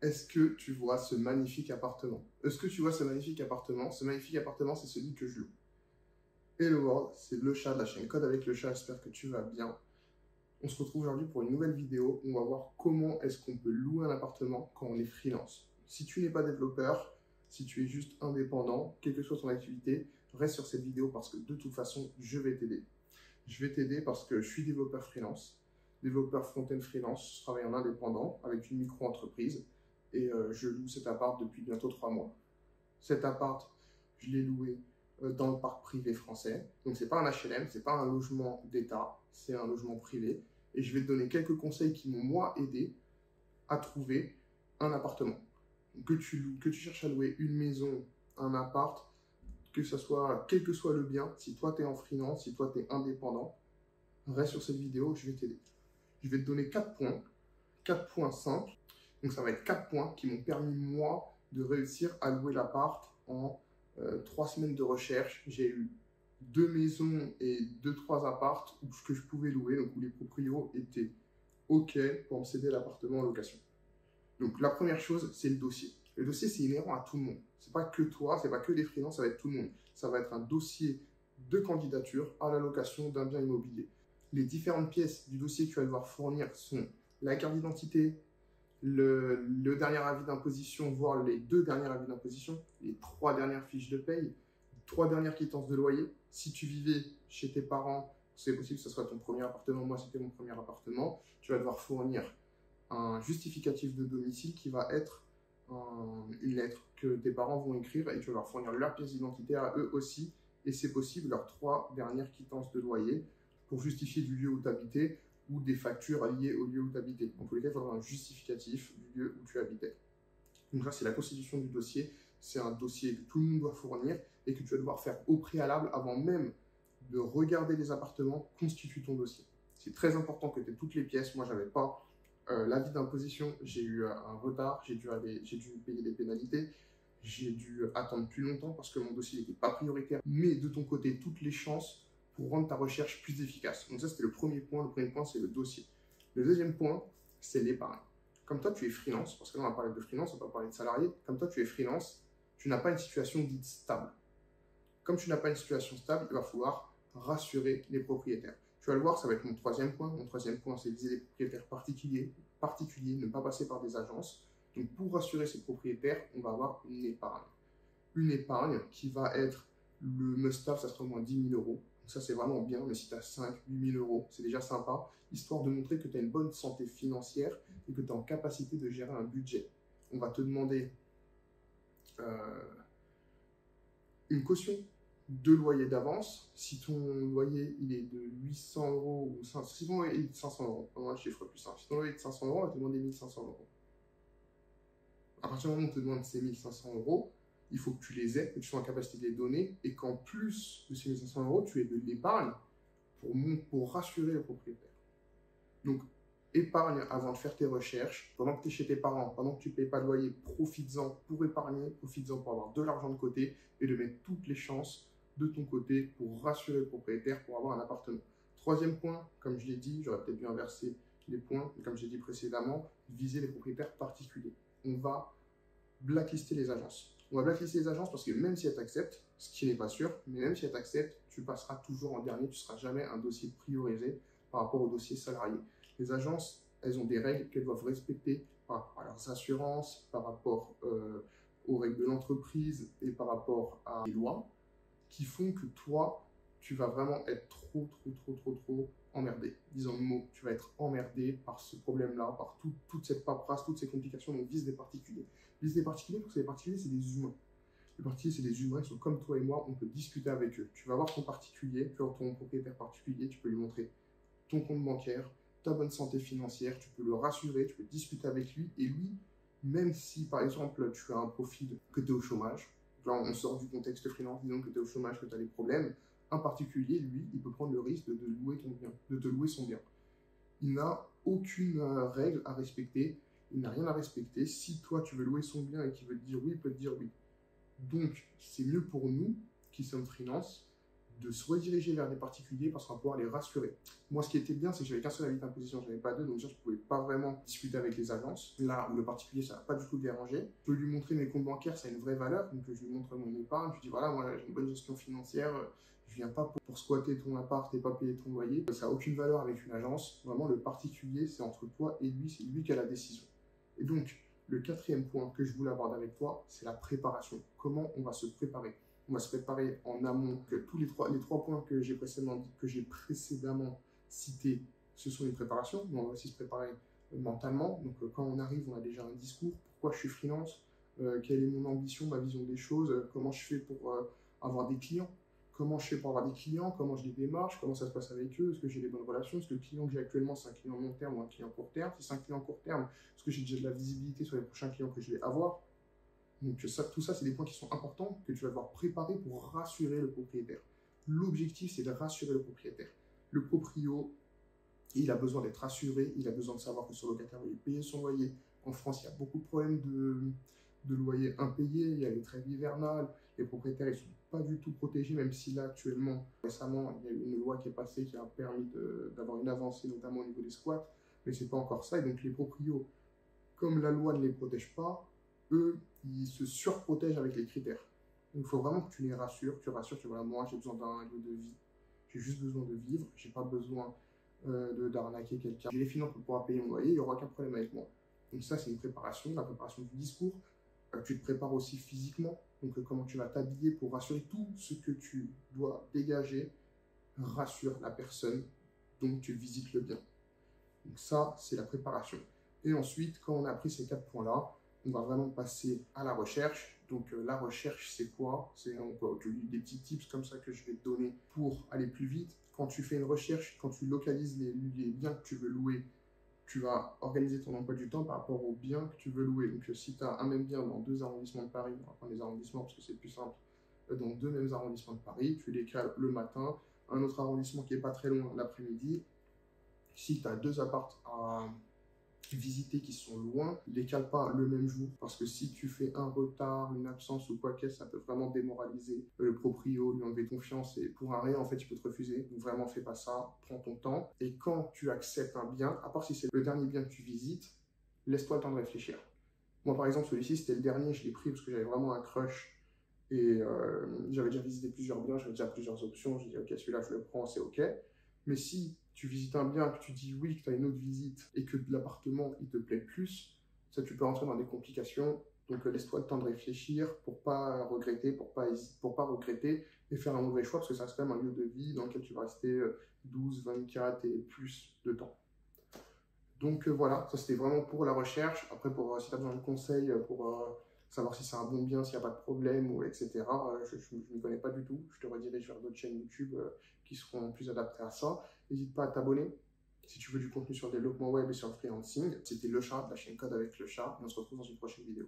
Est-ce que tu vois ce magnifique appartement? Est-ce que tu vois ce magnifique appartement? Ce magnifique appartement, c'est celui que je loue. Hello World, c'est le chat de la chaîne Code avec le chat, j'espère que tu vas bien. On se retrouve aujourd'hui pour une nouvelle vidéo où on va voir comment est-ce qu'on peut louer un appartement quand on est freelance. Si tu n'es pas développeur, si tu es juste indépendant, quelle que soit ton activité, reste sur cette vidéo parce que de toute façon, je vais t'aider. Je vais t'aider parce que je suis développeur freelance, développeur front-end freelance, je travaille en indépendant avec une micro-entreprise et je loue cet appart depuis bientôt 3 mois. Cet appart, je l'ai loué dans le parc privé français. Donc, c'est pas un HLM, c'est pas un logement d'État, c'est un logement privé. Et je vais te donner quelques conseils qui m'ont, moi, aidé à trouver un appartement. Que tu cherches à louer une maison, un appart, que ce soit, quel que soit le bien, si toi, tu es en freelance, si toi, tu es indépendant, reste sur cette vidéo, je vais t'aider. Je vais te donner 4 points simples. Donc, ça va être 4 points qui m'ont permis, moi, de réussir à louer l'appart en 3 semaines de recherche. J'ai eu 2 maisons et 2-3 apparts que je pouvais louer, donc où les proprios étaient OK pour me céder l'appartement en location. Donc, la première chose, c'est le dossier. Le dossier, c'est inhérent à tout le monde. C'est pas que toi, c'est pas que des freelances, ça va être tout le monde. Ça va être un dossier de candidature à la location d'un bien immobilier. Les différentes pièces du dossier que tu vas devoir fournir sont la carte d'identité, le dernier avis d'imposition, voire les 2 derniers avis d'imposition, les 3 dernières fiches de paye, 3 dernières quittances de loyer. Si tu vivais chez tes parents, c'est possible que ce soit ton premier appartement. Moi, c'était mon premier appartement. Tu vas devoir fournir un justificatif de domicile qui va être une lettre que tes parents vont écrire et tu vas leur fournir leur pièce d'identité à eux aussi. Et c'est possible leurs 3 dernières quittances de loyer pour justifier du lieu où tu habitais ou des factures liées au lieu où tu habitais. En tous les cas, il faudra un justificatif du lieu où tu habitais. Donc ça, c'est la constitution du dossier. C'est un dossier que tout le monde doit fournir et que tu vas devoir faire au préalable avant même de regarder les appartements. Constitue ton dossier. C'est très important que tu aies toutes les pièces. Moi, je n'avais pas l'avis d'imposition. J'ai eu un retard. J'ai dû payer des pénalités. J'ai dû attendre plus longtemps parce que mon dossier n'était pas prioritaire. Mais de ton côté, toutes les chances pour rendre ta recherche plus efficace. Donc ça, c'était le premier point. Le premier point, c'est le dossier. Le deuxième point, c'est l'épargne. Comme toi, tu es freelance, parce que là, on va parler de freelance, on va pas parler de salarié. Comme toi, tu es freelance, tu n'as pas une situation dite stable. Comme tu n'as pas une situation stable, il va falloir rassurer les propriétaires. Tu vas le voir, ça va être mon troisième point. Mon troisième point, c'est viser les propriétaires particuliers, ne pas passer par des agences. Donc, pour rassurer ces propriétaires, on va avoir une épargne. Une épargne qui va être le must-have, ça sera au moins 10 000 euros. Donc ça, c'est vraiment bien, mais si tu as 5 8 000 euros, c'est déjà sympa, histoire de montrer que tu as une bonne santé financière et que tu es en capacité de gérer un budget. On va te demander une caution, 2 loyers d'avance. Si ton loyer il est de 800 euros ou 500, si ton loyer est de 500 euros, un chiffre plus simple, si ton loyer est de 500 euros, on va te demander 1 500 euros. À partir du moment où on te demande ces 1 500 euros, il faut que tu les aies, que tu sois en capacité de les donner et qu'en plus de ces 1 500 euros, tu aies de l'épargne pour rassurer le propriétaire. Donc, épargne avant de faire tes recherches. Pendant que tu es chez tes parents, pendant que tu ne payes pas de loyer, profites-en pour épargner, profites-en pour avoir de l'argent de côté et de mettre toutes les chances de ton côté pour rassurer le propriétaire pour avoir un appartement. Troisième point, comme je l'ai dit, j'aurais peut-être dû inverser les points, mais comme j'ai dit précédemment, viser les propriétaires particuliers. On va blacklister les agences. On va blacklister les agences parce que même si elles t'acceptent, ce qui n'est pas sûr, mais même si elles t'acceptent, tu passeras toujours en dernier, tu ne seras jamais un dossier priorisé par rapport au dossier salarié. Les agences, elles ont des règles qu'elles doivent respecter par rapport à leurs assurances, par rapport aux règles de l'entreprise et par rapport à les lois qui font que toi, tu vas vraiment être trop emmerdé. Disons le mot, tu vas être emmerdé par ce problème-là, par toute cette paperasse, toutes ces complications. Donc, vise des particuliers. Vise des particuliers parce que les particuliers, c'est des humains. Les particuliers, c'est des humains, ils sont comme toi et moi, on peut discuter avec eux. Tu vas voir ton particulier, tu vas voir ton propriétaire particulier, tu peux lui montrer ton compte bancaire, ta bonne santé financière, tu peux le rassurer, tu peux discuter avec lui. Et lui, même si, par exemple, tu as un profil que tu es au chômage, là, on sort du contexte freelance, disons que tu es au chômage, que tu as des problèmes, un particulier, lui, il peut prendre le risque de louer ton bien, de te louer son bien. Il n'a aucune règle à respecter, il n'a rien à respecter. Si toi, tu veux louer son bien et qu'il veut te dire oui, il peut te dire oui. Donc, c'est mieux pour nous, qui sommes freelance, de se rediriger vers des particuliers parce qu'on va pouvoir les rassurer. Moi, ce qui était bien, c'est que j'avais qu'un seul avis d'imposition, je n'avais pas deux, donc déjà, je ne pouvais pas vraiment discuter avec les agences. Là où le particulier, ça n'a pas du tout dérangé. Je peux lui montrer mes comptes bancaires, ça a une vraie valeur, donc je lui montre mon épargne, je lui dis voilà, moi j'ai une bonne gestion financière, je viens pas pour squatter ton appart et pas payer ton loyer. Ça n'a aucune valeur avec une agence. Vraiment, le particulier, c'est entre toi et lui, c'est lui qui a la décision. Et donc, le quatrième point que je voulais aborder avec toi, c'est la préparation. Comment on va se préparer? On va se préparer en amont. Que tous les trois points que j'ai précédemment cités, ce sont une préparation, mais on va aussi se préparer mentalement. Donc quand on arrive, on a déjà un discours. Pourquoi je suis freelance? Quelle est mon ambition, ma vision des choses? Comment je fais pour avoir des clients? Comment je fais pour avoir des clients? Comment je les démarche? Comment ça se passe avec eux? Est-ce que j'ai des bonnes relations? Est-ce que le client que j'ai actuellement, c'est un client long terme ou un client court terme? Si c'est un client court terme, est-ce que j'ai déjà de la visibilité sur les prochains clients que je vais avoir? Donc ça, tout ça, c'est des points qui sont importants que tu vas devoir préparer pour rassurer le propriétaire. L'objectif, c'est de rassurer le propriétaire. Le proprio, il a besoin d'être rassuré, il a besoin de savoir que son locataire va lui payer son loyer. En France, il y a beaucoup de problèmes de loyers impayés, il y a les trêves hivernales, les propriétaires ne sont pas du tout protégés, même si là, actuellement, récemment, il y a eu une loi qui est passée qui a permis d'avoir une avancée, notamment au niveau des squats, mais ce n'est pas encore ça. Et donc les proprios, comme la loi ne les protège pas, eux, ils se surprotègent avec les critères. Donc, il faut vraiment que tu les rassures. Tu rassures que voilà, moi, j'ai besoin d'un lieu de vie. J'ai juste besoin de vivre. J'ai pas besoin d'arnaquer quelqu'un. J'ai les finances pour pouvoir payer mon loyer. Il n'y aura aucun problème avec moi. Donc, ça, c'est une préparation. La préparation du discours. Tu te prépares aussi physiquement. Donc, comment tu vas t'habiller pour rassurer tout ce que tu dois dégager. Rassure la personne dont tu visites le bien. Donc, ça, c'est la préparation. Et ensuite, quand on a pris ces 4 points-là, on va vraiment passer à la recherche. Donc la recherche, c'est quoi? C'est des petits tips comme ça que je vais te donner pour aller plus vite. Quand tu fais une recherche, quand tu localises les biens que tu veux louer, tu vas organiser ton emploi du temps par rapport aux biens que tu veux louer. Donc si tu as un même bien dans 2 arrondissements de Paris, on va prendre les arrondissements parce que c'est plus simple, dans 2 mêmes arrondissements de Paris, tu les cales le matin, un autre arrondissement qui n'est pas très loin l'après-midi. Si tu as 2 apparts à visiter qui sont loin, les cale pas le même jour parce que si tu fais un retard, une absence ou quoi que ça peut vraiment démoraliser le proprio, lui enlever confiance et pour un rien en fait il peut te refuser. Donc vraiment fais pas ça, prends ton temps et quand tu acceptes un bien, à part si c'est le dernier bien que tu visites, laisse-toi le temps de réfléchir. Moi par exemple celui-ci c'était le dernier, je l'ai pris parce que j'avais vraiment un crush et j'avais déjà visité plusieurs biens, j'avais déjà plusieurs options, j'ai dit ok celui-là je le prends, c'est ok. Mais si tu visites un bien, que tu dis oui, que tu as une autre visite et que l'appartement il te plaît plus, ça tu peux rentrer dans des complications. Donc laisse-toi le temps de réfléchir pour pas regretter, pour pas regretter et faire un mauvais choix parce que ça reste quand même un lieu de vie dans lequel tu vas rester 12, 24 et plus de temps. Donc voilà, ça c'était vraiment pour la recherche. Après, si tu as besoin de conseils pour savoir si c'est un bon bien, s'il n'y a pas de problème, ou etc., je ne m'y connais pas du tout. Je te redirige vers d'autres chaînes YouTube qui seront plus adaptées à ça. N'hésite pas à t'abonner si tu veux du contenu sur le développement web et sur le freelancing. C'était Le Chat, la chaîne Code avec Le Chat, et on se retrouve dans une prochaine vidéo.